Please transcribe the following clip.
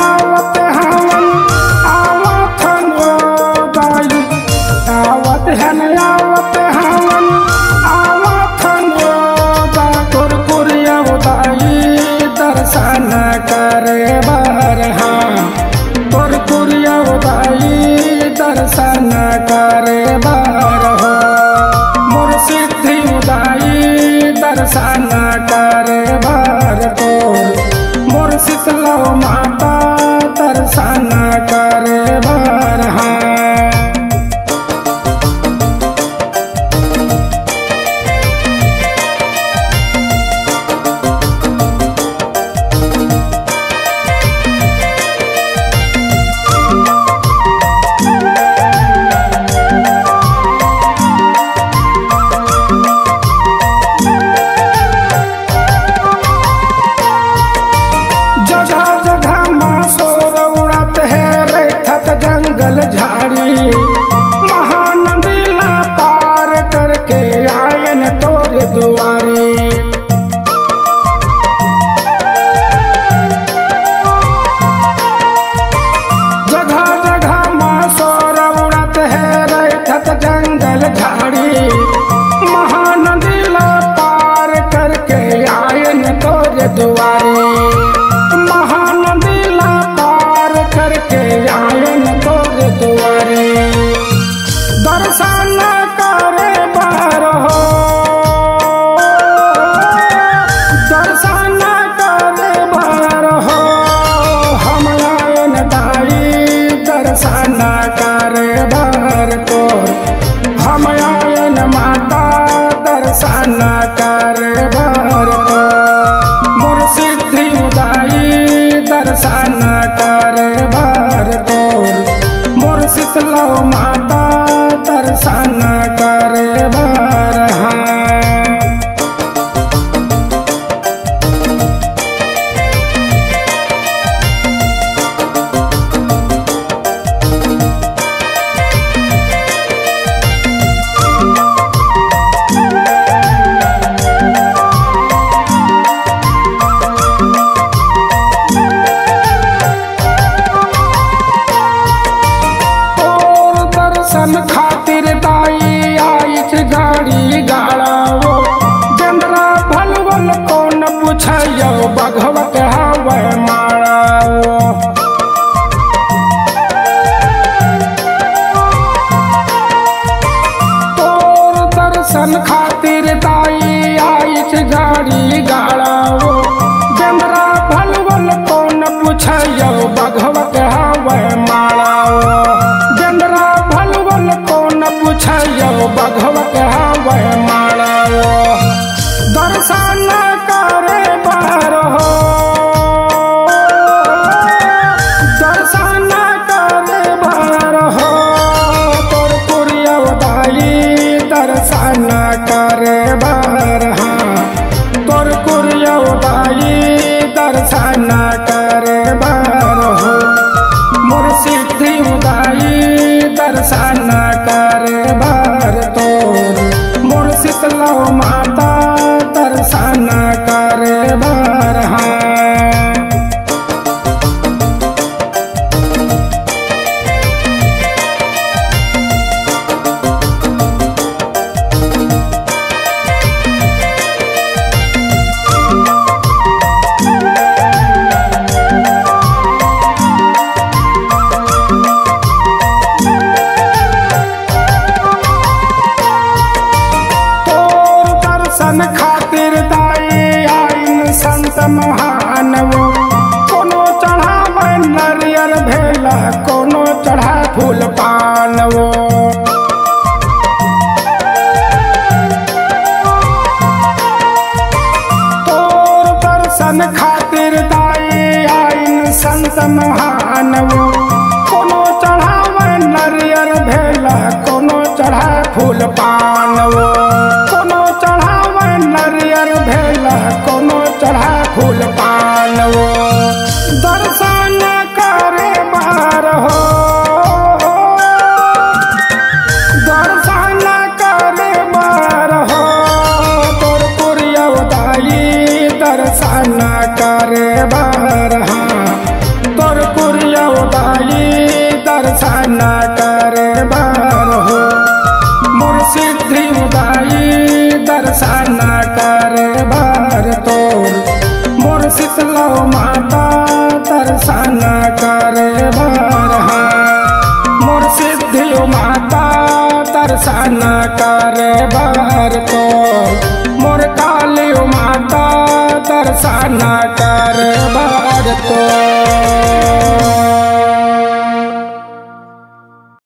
आवत हवन आवत हो दाई आवत हवन आवत हो दा कुरकुरिया दाई दर्शन करे बार हाँ कुरकुरिया दाई दर्शन करे बार हो मोर सिद्धि उदाई दर्शन करे बार तो मोर शीतला माता दर्शन करे बार हाँ जंगल झाड़ी महानदीला पार करके आयन तोरे दुआरे जगह जगह मासोर उड़त है रहत जंगल झाड़ी महानदीला पार करके आयन तोरे दुआरे महानदीला पार करके आयन दुआरे दर्शन करे बार हो दर्शन करे बार हो हम आयन दाई दर्शन करे बार तो हम आयन माता दर्शन करे बार तो मोर सिद्धि उदाई दर्शन करे बार तो शीतला माता दर्शन करे बार हाँ खातिर दाई आई गाड़ी गाड़ाओ जंदरा भलवल कौन पूछो बघवत हवे माराओ तोर दर्शन खातिर दाई आई गाड़ी गाड़ाओ जंदरा भलवल कौन पूछो बघवत हवे माराओ पूछो बघवत हवे माराओ दर्शन करे बार हो दर्शन करे बार हो कुरकुरिया दाई दर्शन करे बार हाँ कुरकुरिया दाई दर्शन करे बार हो मोर सिद्धि उदाई दर्शन करे बार तोर मोर शीतला माता दर्शन करे बार हाँ खातिर दाई आइन संत महान वो कोनो चढ़ावे नरियर भेला कोनो चढ़ा फूल पान वो तोर दर्शन खातिर दाई आइन संत महान वो कोनो चढ़ावे नरियर भेला कोनो चढ़ा फूल पान वो नरियर भेला कोनो चढ़ा फूल पान वो दर्शन करे बार हो दर्शन करे बार हो तोर पुरिया दाई दर्शन करे बार हाँ तोर करे बार हो मोर सिद्धि उदाई दर्शन करे बार तोर मोर शीतला माता दर्शन करे बार मोर सिद्धि माता दर्शन करे बार तोर मोर काली माता दर्शन करे बार तोर।